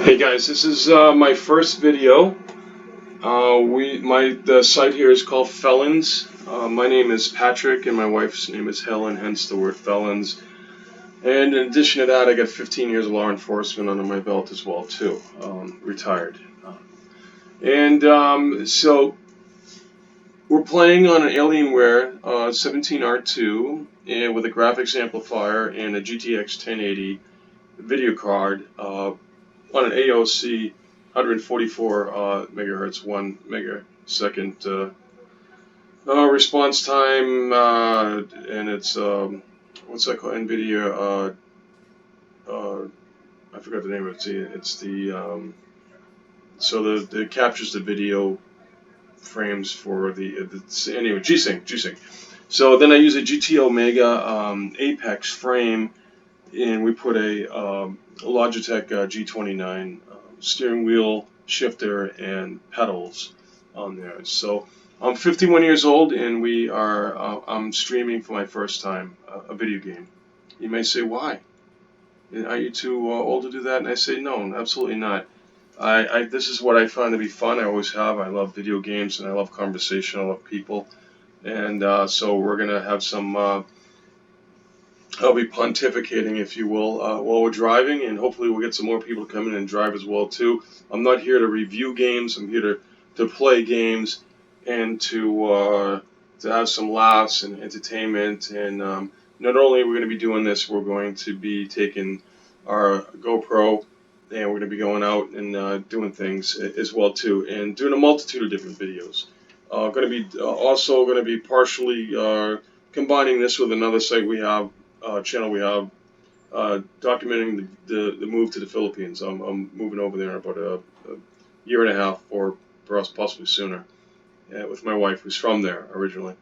Hey guys, this is my first video. The site here is called Felons. My name is Patrick, and my wife's name is Helen, hence the word Felons. And in addition to that, I got 15 years of law enforcement under my belt as well too. Retired. So we're playing on an Alienware 17R2 and with a graphics amplifier and a GTX 1080 video card. On an AOC 144 megahertz, 1 megasecond response time, and it's what's that called? NVIDIA. I forgot the name of it. It's the so it captures the video frames for anyway G-Sync. So then I use a GT Omega Apex frame, and we put a Logitech G29 steering wheel, shifter, and pedals on there. So I'm 51 years old, and I'm streaming for my first time a video game. You may say, why? Are you too old to do that? And I say, no, absolutely not. This is what I find to be fun. I always have. I love video games, and I love conversation. I love people. And so we're going to have some I'll be pontificating, if you will, while we're driving, and hopefully we'll get some more people to come in and drive as well too. I'm not here to review games. I'm here to play games and to have some laughs and entertainment. And not only are we going to be doing this, we're going to be taking our GoPro and we're going to be going out and doing things as well too, and doing a multitude of different videos. Going to be also going to be partially combining this with another site we have. Channel we have documenting the move to the Philippines. I'm moving over there in about a year and a half, or perhaps possibly sooner, with my wife, who's from there originally.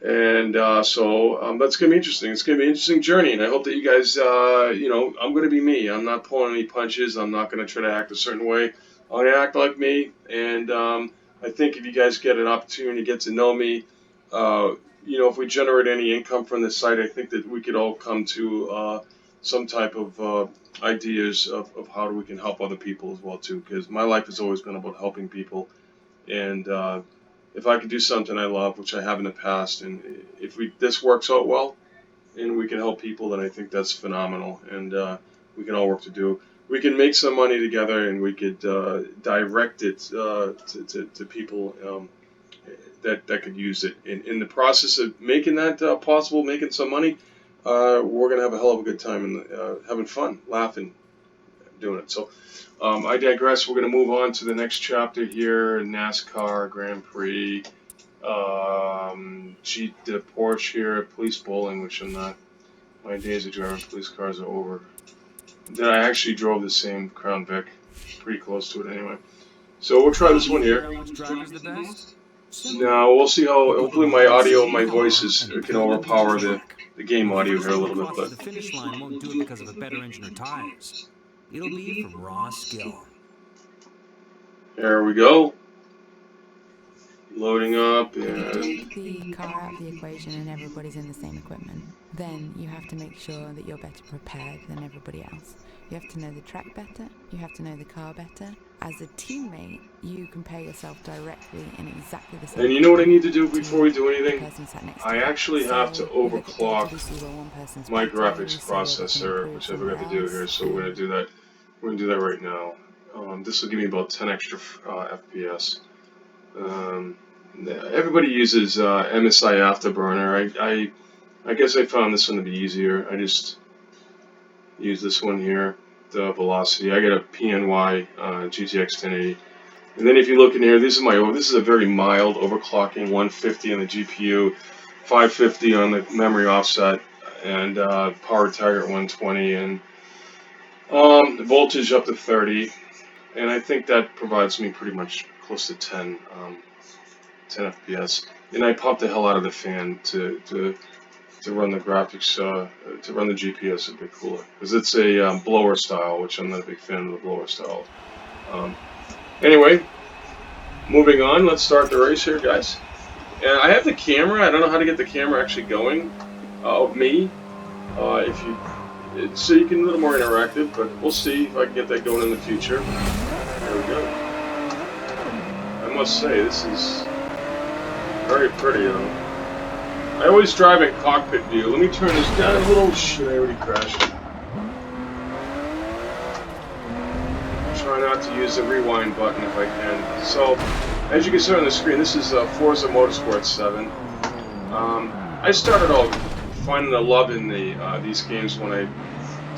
And so that's going to be interesting. It's going to be an interesting journey, and I hope that you guys, I'm going to be me. I'm not pulling any punches. I'm not going to try to act a certain way. I'm going to act like me, and I think if you guys get an opportunity to get to know me, if we generate any income from this site, I think that we could all come to some type of ideas of how we can help other people as well too. Because my life has always been about helping people, and if I could do something I love, which I have in the past, and if this works out well, and we can help people, then I think that's phenomenal, and we can all work to do. We can make some money together, and we could direct it to people. That could use it. In the process of making that possible, making some money, we're going to have a hell of a good time and having fun, laughing, doing it. So I digress. We're going to move on to the next chapter here, NASCAR Grand Prix, the Porsche here, police bowling, which I'm not. My days of driving police cars are over. Then I actually drove the same Crown Vic, pretty close to it anyway. So we'll try this one here. Now we'll see how. Hopefully, my audio, my voices can overpower the game audio here a little bit. But the finish line won't do it because of a better engine or tires. It'll be from raw skill. There we go. Loading up and. Take the car out of the equation and everybody's in the same equipment. Then you have to make sure that you're better prepared than everybody else. You have to know the track better. You have to know the car better. As a teammate, you compare yourself directly in exactly the same. And you know what I need to do before we do anything? I actually have to So overclock my graphics processor, which I forgot to do here. So we're gonna do that. We're gonna do that right now. This will give me about 10 extra FPS. Everybody uses MSI Afterburner. I guess I found this one to be easier. I just use this one here, the Velocity. I got a PNY GTX 1080. And then if you look in here, this is a very mild overclocking, 150 on the GPU, 550 on the memory offset, and power target 120, and the voltage up to 30. And I think that provides me pretty much close to 10 FPS. And I pop the hell out of the fan to run the graphics, to run the GPS a bit cooler, because it's a blower style, which I'm not a big fan of the blower style. Anyway, moving on, let's start the race here, guys. And I have the camera. I don't know how to get the camera actually going of me. If you so you can a little more interactive, but we'll see if I can get that going in the future. There we go. I must say, this is very pretty, though. I always drive in cockpit view. Let me turn this down a little. Shit, I already crashed. Try not to use the rewind button if I can. So, as you can see on the screen, this is Forza Motorsport 7. I started out finding a love in these games when I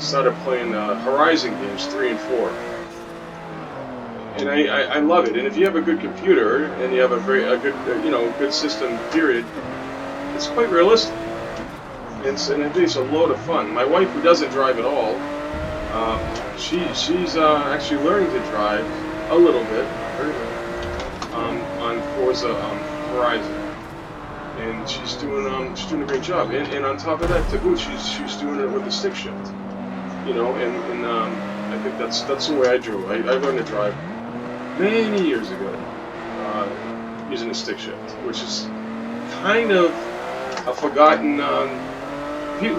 started playing Horizon games 3 and 4. And I love it. And if you have a good computer and you have a good system, period, it's quite realistic. And it's a load of fun. My wife, who doesn't drive at all, she's actually learning to drive a little bit, on Forza Horizon, and she's doing a great job. And on top of that, to boot, she's doing it with the stick shift. You know, and I think that's the way I drove. I learned to drive many years ago using a stick shift, which is kind of a forgotten.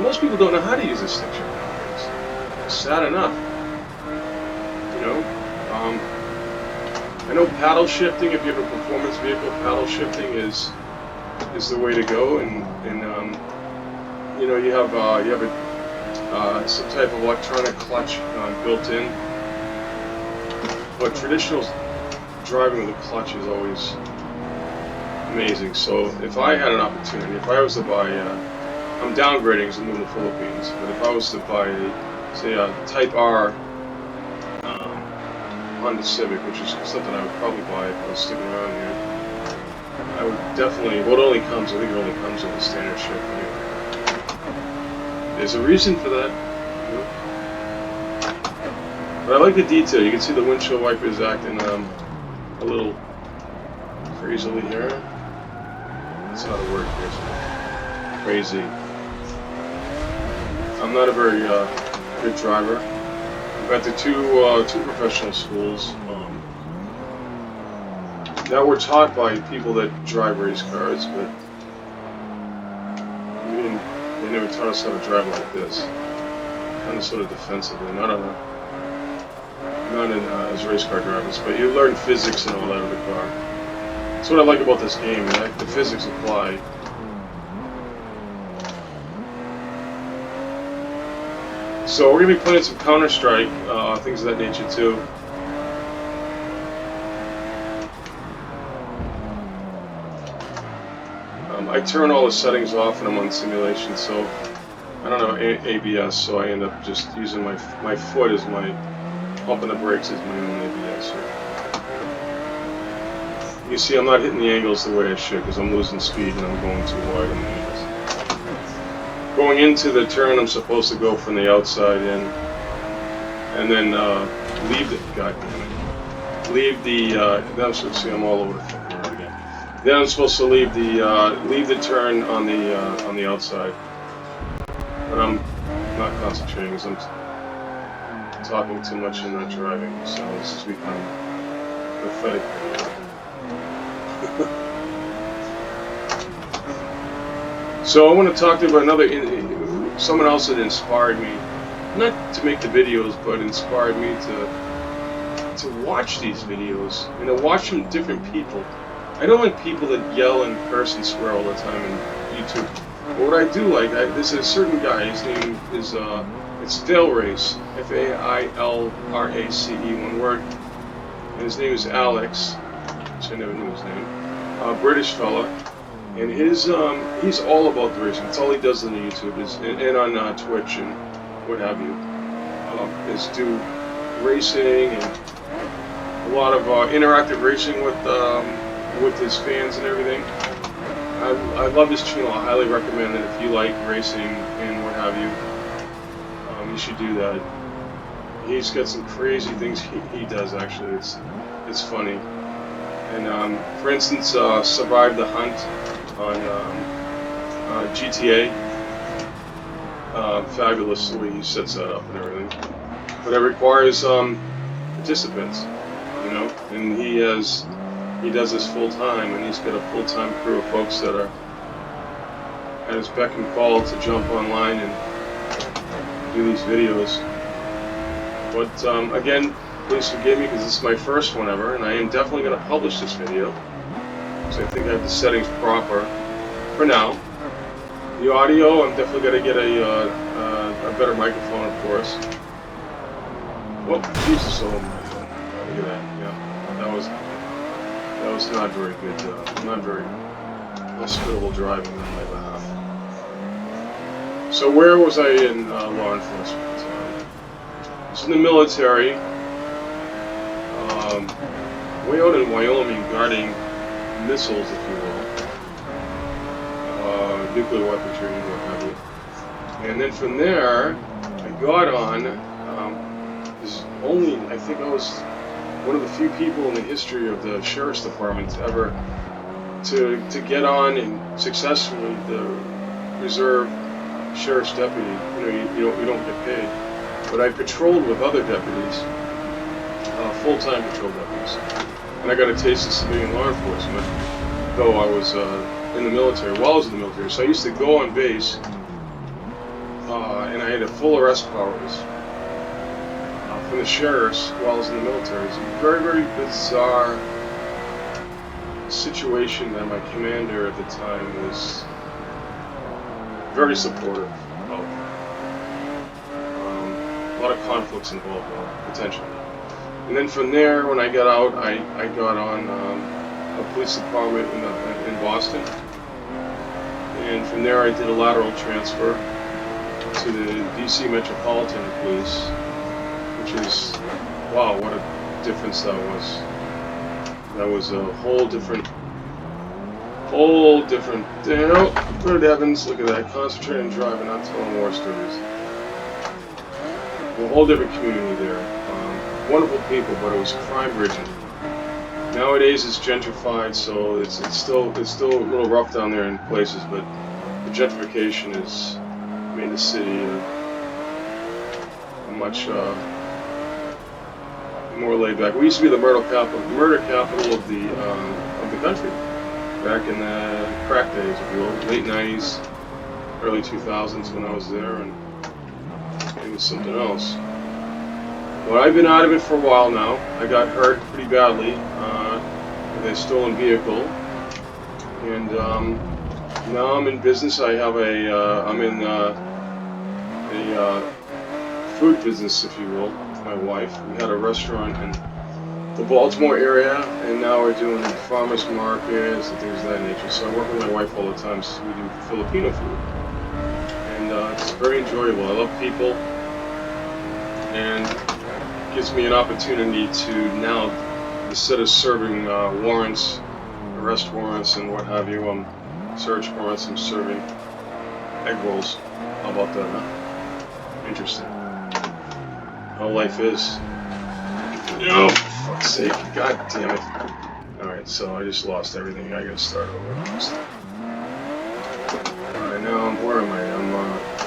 Most people don't know how to use a stick shift nowadays. It's sad enough. You know, I know paddle shifting. If you have a performance vehicle, paddle shifting is the way to go. And you know, you have some type of electronic clutch built in. But traditional driving with a clutch is always amazing. So if I had an opportunity, if I was to buy, I'm downgrading because I'm moving to the Philippines, but if I was to buy, say, a Type R Honda Civic, which is something I would probably buy if I was sticking around here, I would definitely, well, it only comes, I think it only comes with a standard shift anyway. There's a reason for that. But I like the detail. You can see the windshield wipers acting a little crazily here. That's not a word, crazy. I'm not a very good driver. I've been to two professional schools that were taught by people that drive race cars, but they never taught us how to drive like this. Kind of sort of defensively. I don't know. Not as race car drivers, but you learn physics and all that of the car. That's what I like about this game, the physics apply. So we're going to be playing some Counter-Strike, things of that nature too. I turn all the settings off when I'm on simulation, so I don't know ABS, so I end up just using my foot as my pumping the brakes as my own ABS. You see, I'm not hitting the angles the way I should because I'm losing speed and I'm going too wide on the angles. Going into the turn, I'm supposed to go from the outside in, and then leave the. God damn it! Leave the. Now, see, I'm all over the fucking road again. Then I'm supposed to leave the turn on the outside, but I'm not concentrating because I'm talking too much and not driving, so this has become pathetic. So I want to talk to you about someone else that inspired me, not to make the videos, but inspired me to watch these videos and to watch from different people. I don't like people that yell and curse and swear all the time on YouTube. But what I do like, there's a certain guy, his name is it's Fail Race, Failrace, one word, and his name is Alex, which I never knew his name, British fella, and he's all about the racing. That's all he does on YouTube and on Twitch and what have you, is do racing and a lot of interactive racing with his fans and everything. I love his channel. I highly recommend it if you like racing and what have you. You should do that. He's got some crazy things he does. Actually, it's funny. And for instance, Survive the Hunt on GTA. Fabulous the way he sets that up and everything. But it requires participants, you know. And he does this full time, and he's got a full-time crew of folks that are at his beck and call to jump online and do these videos. But again, please forgive me because this is my first one ever, and I am definitely going to publish this video. So I think I have the settings proper for now. The audio, I'm definitely going to get a better microphone, of course. Oh, Jesus, oh my God. Look at that. Yeah, that was not very good, not very hospitable driving on my behalf. So where was I in law enforcement? I was in the military, way out in Wyoming, guarding missiles, if you will, nuclear weaponry, what have you. And then from there, I got on. I think I was one of the few people in the history of the Sheriff's Department ever to get on and successfully the reserve sheriff's deputy. You don't get paid, but I patrolled with other deputies, full-time patrol deputies, and I got a taste of civilian law enforcement. Though I was in the military, while I was in the military, so I used to go on base, and I had a full arrest powers from the sheriffs while I was in the military. It's a very, very bizarre situation that my commander at the time was very supportive of. A lot of conflicts involved, potentially. And then from there, when I got out, I got on a police department in Boston. And from there, I did a lateral transfer to the DC Metropolitan Police, which is, wow, what a difference that was. That was a whole different, good heavens, look at that, concentrating on driving, not telling war stories. A whole different community there. Wonderful people, but it was crime-ridden. Nowadays it's gentrified, so it's still a little rough down there in places, but the gentrification has made the city a much more laid back. We used to be the murder capital of the country back in the crack days, if you will, late '90s, early 2000s when I was there, and it was something else. But I've been out of it for a while now. I got hurt pretty badly with a stolen vehicle, and now I'm in business. I'm in a food business, if you will, with my wife. We had a restaurant in the Baltimore area, and now we're doing farmers markets and things of that nature. So I work with my wife all the time. So we do Filipino food, and it's very enjoyable. I love people, and gives me an opportunity to now, instead of serving warrants, arrest warrants and what have you, search warrants, I'm serving egg rolls. How about that, huh? Interesting. How life is. Oh, for fuck's sake. God damn it. Alright, so I just lost everything. I gotta start over. Alright, now where am I? I'm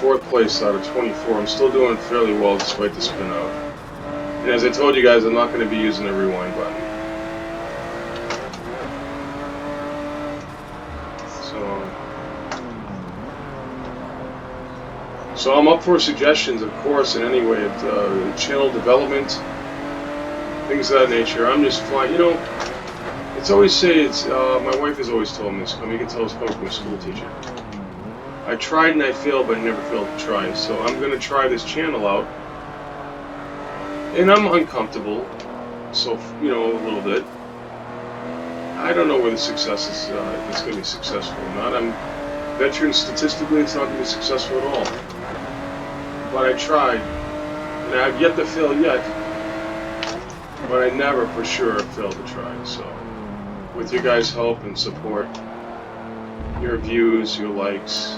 4th place out of 24. I'm still doing fairly well despite the spin out. And as I told you guys, I'm not going to be using the rewind button. So I'm up for suggestions, of course, in any way of channel development, things of that nature. I'm just flying, it's always my wife has always told me this, you can tell it's coming from a school teacher. I tried and I failed, but I never failed to try. So I'm going to try this channel out. And I'm uncomfortable, so, a little bit. I don't know where the success is, if it's going to be successful or not. I'm venturing statistically it's not going to be successful at all. But I tried, and I've yet to fail yet, but I never for sure failed to try. So, with your guys' help and support, your views, your likes,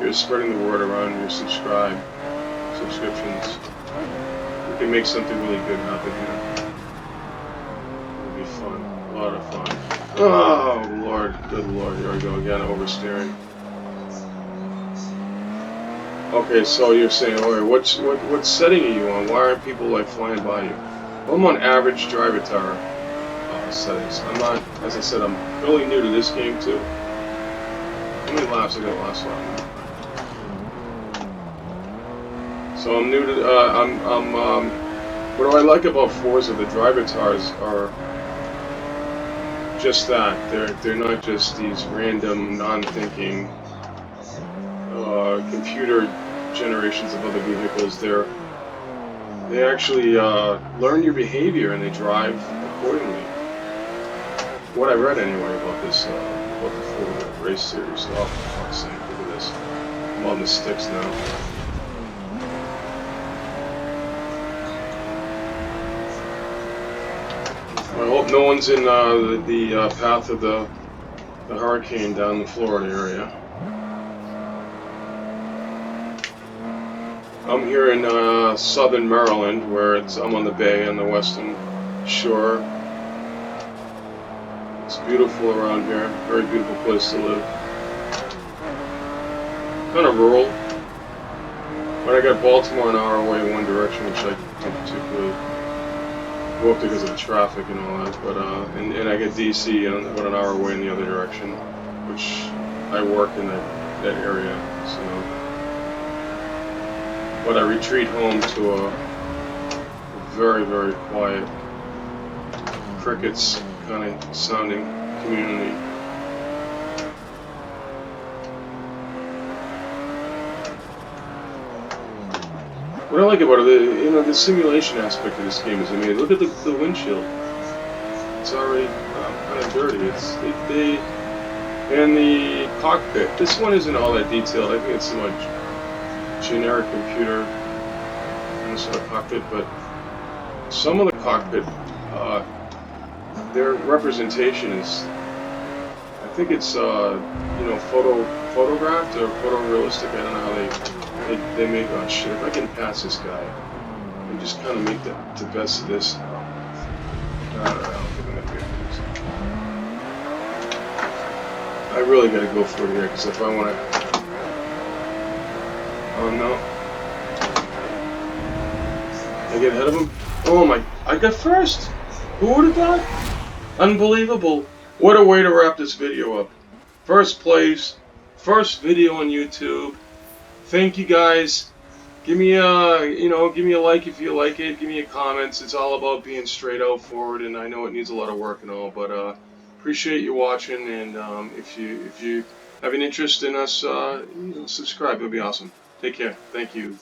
your spreading the word around, your subscriptions, we can make something really good happen here. It'll be fun, a lot of fun. Oh Lord, good Lord, here we go again, oversteering. Okay, so you're saying, alright, what setting are you on? Why aren't people flying by you? Well, I'm on average driver tower settings. I'm not, as I said, I'm fairly new to this game too. How many laps I got last lap? So I'm new to. What do I like about Forza? The driver tires are just that. They're not just these random, non-thinking computer generations of other vehicles. They actually learn your behavior and they drive accordingly. What I read anyway about this about the Forza race series. Oh, for fuck's sake! Look at this. I'm on the sticks now. I hope no one's in the path of the hurricane down the Florida area. I'm here in southern Maryland, where I'm on the bay on the western shore. It's beautiful around here. Very beautiful place to live. Kind of rural. But I got Baltimore an hour away in one direction, which I don't particularly go up because of the traffic and all that, but and I get DC about an hour away in the other direction, which I work in that area. So, but I retreat home to a very, very quiet, crickets kind of sounding community. What I like about it, the simulation aspect of this game is, look at the windshield. It's already kind of dirty. And the cockpit. This one isn't all that detailed. I think it's a generic computer sort of cockpit, but some of the cockpit, their representation is, I think it's photographed or photorealistic. I don't know how they make, oh shit, if I can pass this guy and just kind of make the best of this. I don't think I'm going to be able to do this. I really got to go for it here, because if I want to... Oh no. I get ahead of him? Oh my, I got first! Who would have thought? Unbelievable. What a way to wrap this video up. First place, first video on YouTube. Thank you guys. Give me a like if you like it. Give me a comment. It's all about being straight out forward, and I know it needs a lot of work and all, but appreciate you watching. And if you have an interest in us, subscribe. It'll be awesome. Take care. Thank you.